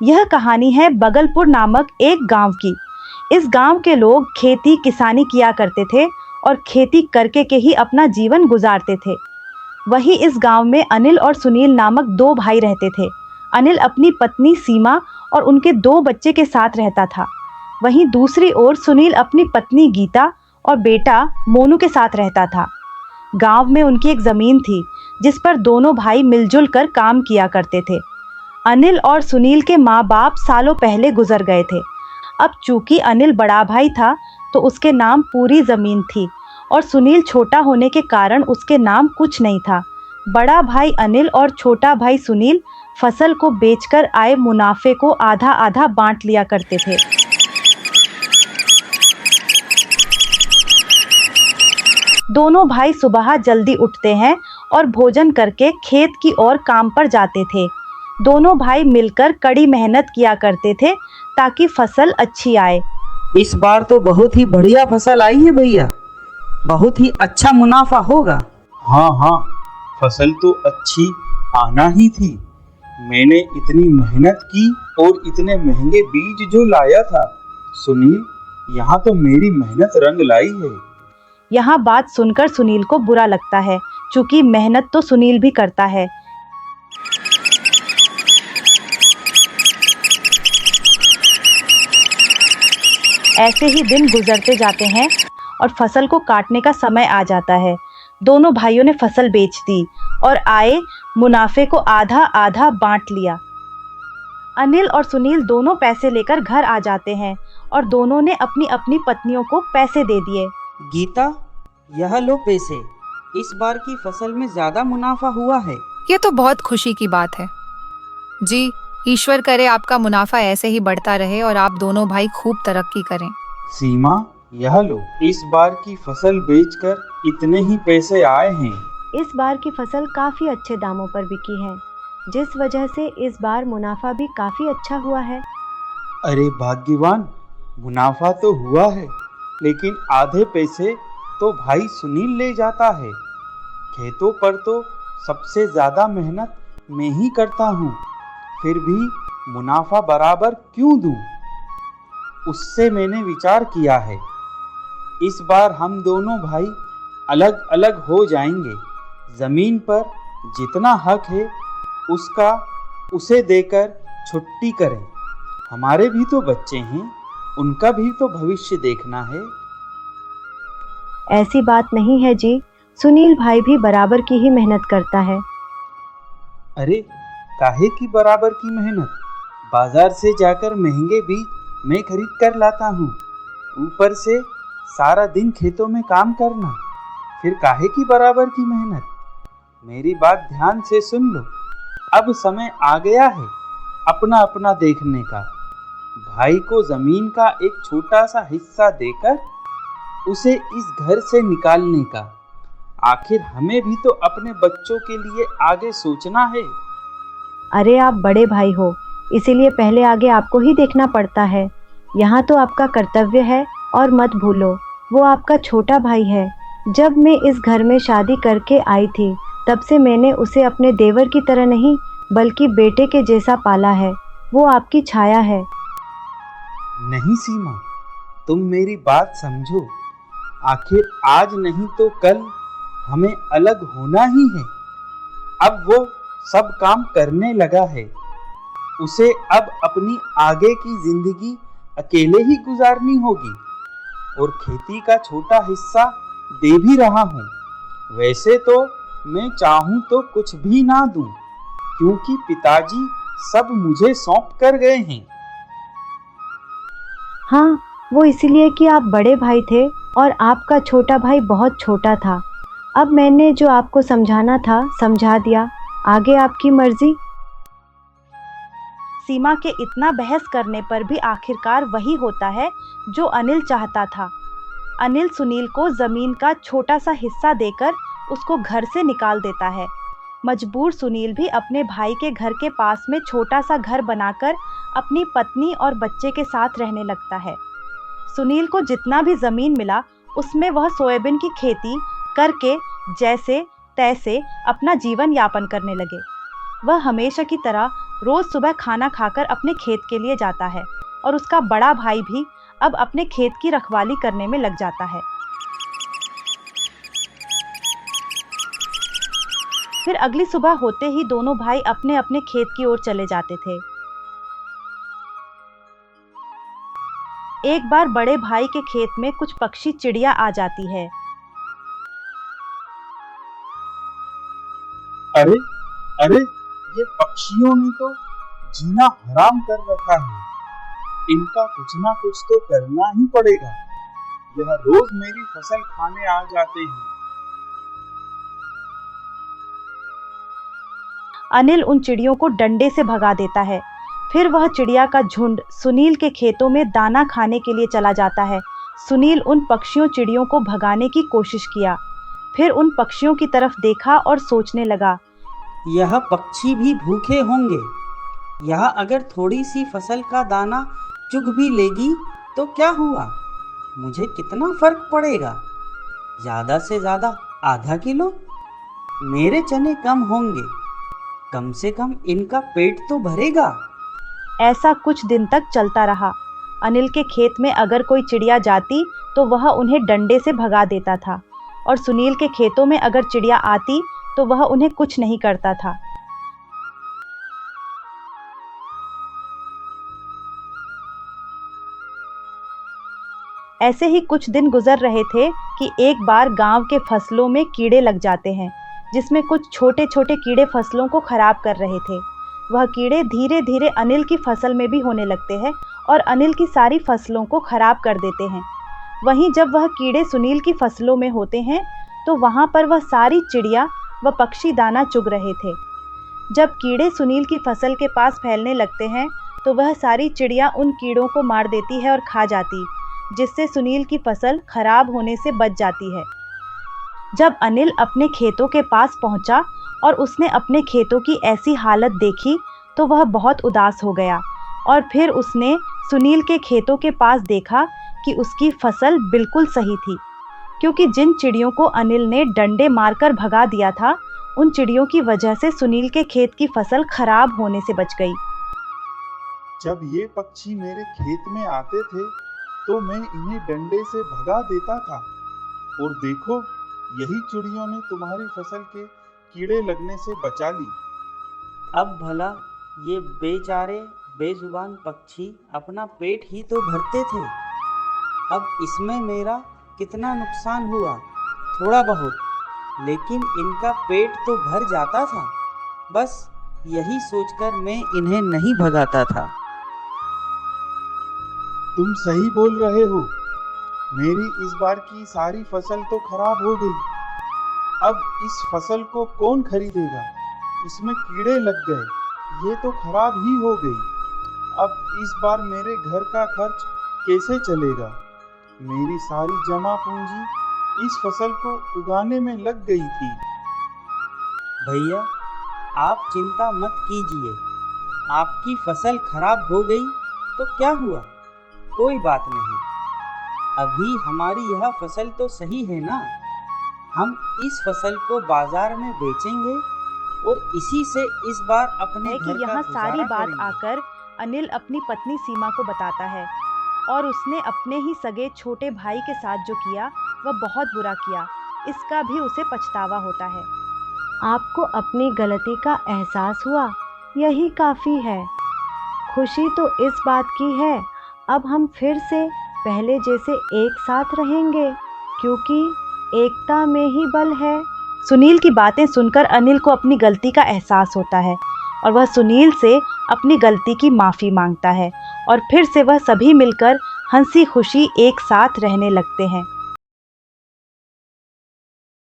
यह कहानी है बगलपुर नामक एक गांव की। इस गांव के लोग खेती किसानी किया करते थे और खेती करके के ही अपना जीवन गुजारते थे। वहीं इस गांव में अनिल और सुनील नामक दो भाई रहते थे। अनिल अपनी पत्नी सीमा और उनके दो बच्चे के साथ रहता था। वहीं दूसरी ओर सुनील अपनी पत्नी गीता और बेटा मोनू के साथ रहता था। गांव में उनकी एक जमीन थी जिस पर दोनों भाई मिलजुल कर काम किया करते थे। अनिल और सुनील के माँ बाप सालों पहले गुजर गए थे। अब चूंकि अनिल बड़ा भाई था तो उसके नाम पूरी जमीन थी और सुनील छोटा होने के कारण उसके नाम कुछ नहीं था। बड़ा भाई अनिल और छोटा भाई सुनील फसल को बेचकर आए मुनाफे को आधा आधा बांट लिया करते थे। दोनों भाई सुबह जल्दी उठते हैं और भोजन करके खेत की ओर काम पर जाते थे। दोनों भाई मिलकर कड़ी मेहनत किया करते थे ताकि फसल अच्छी आए। इस बार तो बहुत ही बढ़िया फसल आई है भैया, बहुत ही अच्छा मुनाफा होगा। हाँ, फसल तो अच्छी आना ही थी। मैंने इतनी मेहनत की और इतने महंगे बीज जो लाया था। सुनील, यहाँ तो मेरी मेहनत रंग लाई है। यहाँ बात सुनकर सुनील को बुरा लगता है, क्योंकि मेहनत तो सुनील भी करता है। ऐसे ही दिन गुजरते जाते हैं और फसल को काटने का समय आ जाता है। दोनों भाइयों ने फसल बेच दी और आए मुनाफे को आधा आधा बांट लिया। अनिल और सुनील दोनों पैसे लेकर घर आ जाते हैं और दोनों ने अपनी अपनी पत्नियों को पैसे दे दिए। गीता, यह लो पैसे, इस बार की फसल में ज्यादा मुनाफा हुआ है। ये तो बहुत खुशी की बात है जी। ईश्वर करे आपका मुनाफा ऐसे ही बढ़ता रहे और आप दोनों भाई खूब तरक्की करें। सीमा, यह लो, इस बार की फसल बेचकर इतने ही पैसे आए हैं। इस बार की फसल काफ़ी अच्छे दामों पर बिकी है, जिस वजह से इस बार मुनाफा भी काफ़ी अच्छा हुआ है। अरे भाग्यवान, मुनाफा तो हुआ है, लेकिन आधे पैसे तो भाई सुनील ले जाता है। खेतों पर तो सबसे ज़्यादा मेहनत मैं ही करता हूँ, फिर भी मुनाफा बराबर क्यों दूँ? उससे मैंने विचार किया है, इस बार हम दोनों भाई अलग अलग हो जाएंगे। ज़मीन पर जितना हक है उसका उसे देकर छुट्टी करें। हमारे भी तो बच्चे हैं, उनका भी तो भविष्य देखना है। ऐसी बात नहीं है जी, सुनील भाई भी बराबर की ही मेहनत करता है। अरे काहे की बराबर की मेहनत? बाजार से जाकर महंगे बीज मैं खरीद कर लाता हूँ, ऊपर से सारा दिन खेतों में काम करना, फिर काहे की बराबर की मेहनत? मेरी बात ध्यान से सुन लो। अब समय आ गया है अपना अपना देखने का। भाई को जमीन का एक छोटा सा हिस्सा देकर उसे इस घर से निकालने का। आखिर हमें भी तो अपने बच्चों के लिए आगे सोचना है। अरे आप बड़े भाई हो, इसीलिए पहले आगे आपको ही देखना पड़ता है। यहाँ तो आपका कर्तव्य है और मत भूलो, वो आपका छोटा भाई है। जब मैं इस घर में शादी करके आई थी तब से मैंने उसे अपने देवर की तरह नहीं बल्कि बेटे के जैसा पाला है। वो आपकी छाया है। नहीं सीमा, तुम मेरी बात समझो। आखिर आज नहीं तो कल हमें अलग होना ही है। अब वो सब काम करने लगा है, उसे अब अपनी आगे की जिंदगी अकेले ही गुजारनी होगी और खेती का छोटा हिस्सा दे भी रहा हूँ। वैसे तो मैं चाहूँ तो कुछ भी ना दूँ, क्योंकि पिताजी सब मुझे सौंप कर गए हैं। हाँ, वो इसीलिए कि आप बड़े भाई थे और आपका छोटा भाई बहुत छोटा था। अब मैंने जो आपको समझाना था समझा दिया, आगे आपकी मर्जी। सीमा के इतना बहस करने पर भी आखिरकार वही होता है जो अनिल चाहता था। अनिल सुनील को जमीन का छोटा सा हिस्सा देकर उसको घर से निकाल देता है। मजबूर सुनील भी अपने भाई के घर के पास में छोटा सा घर बनाकर अपनी पत्नी और बच्चे के साथ रहने लगता है। सुनील को जितना भी जमीन मिला उसमें वह सोयाबीन की खेती करके जैसे तैसे अपना जीवन यापन करने लगे। वह हमेशा की तरह रोज सुबह खाना खाकर अपने खेत के लिए जाता है और उसका बड़ा भाई भी अब अपने खेत की रखवाली करने में लग जाता है। फिर अगली सुबह होते ही दोनों भाई अपने अपने खेत की ओर चले जाते थे। एक बार बड़े भाई के खेत में कुछ पक्षी चिड़िया आ जाती है। अरे अरे, ये पक्षियों ने तो जीना हराम कर रखा है। इनका कुछ ना कुछ तो करना ही पड़ेगा। यह रोज मेरी फसल खाने आ जाते हैं। अनिल उन चिड़ियों को डंडे से भगा देता है। फिर वह चिड़िया का झुंड सुनील के खेतों में दाना खाने के लिए चला जाता है। सुनील उन पक्षियों चिड़ियों को भगाने की कोशिश किया, फिर उन पक्षियों की तरफ देखा और सोचने लगा, यह पक्षी भी भूखे होंगे। यह अगर थोड़ी सी फसल का दाना चुग भी लेगी तो क्या हुआ, मुझे कितना फर्क पड़ेगा। ज़्यादा से ज़्यादा आधा किलो। मेरे चने कम होंगे, कम से कम इनका पेट तो भरेगा। ऐसा कुछ दिन तक चलता रहा। अनिल के खेत में अगर कोई चिड़िया जाती तो वह उन्हें डंडे से भगा देता था, और सुनील के खेतों में अगर चिड़िया आती तो वह उन्हें कुछ नहीं करता था। ऐसे ही कुछ दिन गुजर रहे थे कि एक बार गांव के फसलों में कीड़े लग जाते हैं, जिसमें कुछ छोटे छोटे कीड़े फसलों को खराब कर रहे थे। वह कीड़े धीरे धीरे अनिल की फसल में भी होने लगते हैं और अनिल की सारी फसलों को खराब कर देते हैं। वहीं जब वह कीड़े सुनील की फसलों में होते हैं तो वहां पर वह सारी चिड़िया व पक्षी दाना चुग रहे थे। जब कीड़े सुनील की फसल के पास फैलने लगते हैं तो वह सारी चिड़िया उन कीड़ों को मार देती है और खा जाती, जिससे सुनील की फसल खराब होने से बच जाती है। जब अनिल अपने खेतों के पास पहुंचा और उसने अपने खेतों की ऐसी हालत देखी तो वह बहुत उदास हो गया, और फिर उसने सुनील के खेतों के पास देखा कि उसकी फसल बिल्कुल सही थी, क्योंकि जिन चिड़ियों को अनिल ने डंडे मारकर भगा दिया था, उन चिड़ियों की वजह से सुनील के खेत की फसल खराब होने से बच गई। जब ये पक्षी मेरे खेत में आते थे तो मैं इन्हें डंडे से भगा देता था, और देखो, यही चिड़ियों ने तुम्हारी फसल के कीड़े लगने से बचा ली। अब भला ये बेचारे बेजुबान पक्षी अपना पेट ही तो भरते थे। अब इसमें मेरा कितना नुकसान हुआ, थोड़ा बहुत, लेकिन इनका पेट तो भर जाता था। बस यही सोचकर मैं इन्हें नहीं भगाता था। तुम सही बोल रहे हो। मेरी इस बार की सारी फसल तो खराब हो गई। अब इस फसल को कौन खरीदेगा? इसमें कीड़े लग गए, ये तो खराब ही हो गई। अब इस बार मेरे घर का खर्च कैसे चलेगा? मेरी सारी जमा पूंजी इस फसल को उगाने में लग गई थी। भैया, आप चिंता मत कीजिए। आपकी फसल खराब हो गई तो क्या हुआ, कोई बात नहीं। अभी हमारी यह फसल तो सही है ना। हम इस फसल को बाजार में बेचेंगे और इसी से इस बार अपने घर का यहाँ गुजारा सारी बात करेंगे। आकर अनिल अपनी पत्नी सीमा को बताता है, और उसने अपने ही सगे छोटे भाई के साथ जो किया वह बहुत बुरा किया। इसका भी उसे पछतावा होता है। आपको अपनी गलती का एहसास हुआ, यही काफ़ी है। खुशी तो इस बात की है अब हम फिर से पहले जैसे एक साथ रहेंगे, क्योंकि एकता में ही बल है। सुनील की बातें सुनकर अनिल को अपनी गलती का एहसास होता है और वह सुनील से अपनी गलती की माफ़ी मांगता है, और फिर से वह सभी मिलकर हंसी खुशी एक साथ रहने लगते हैं।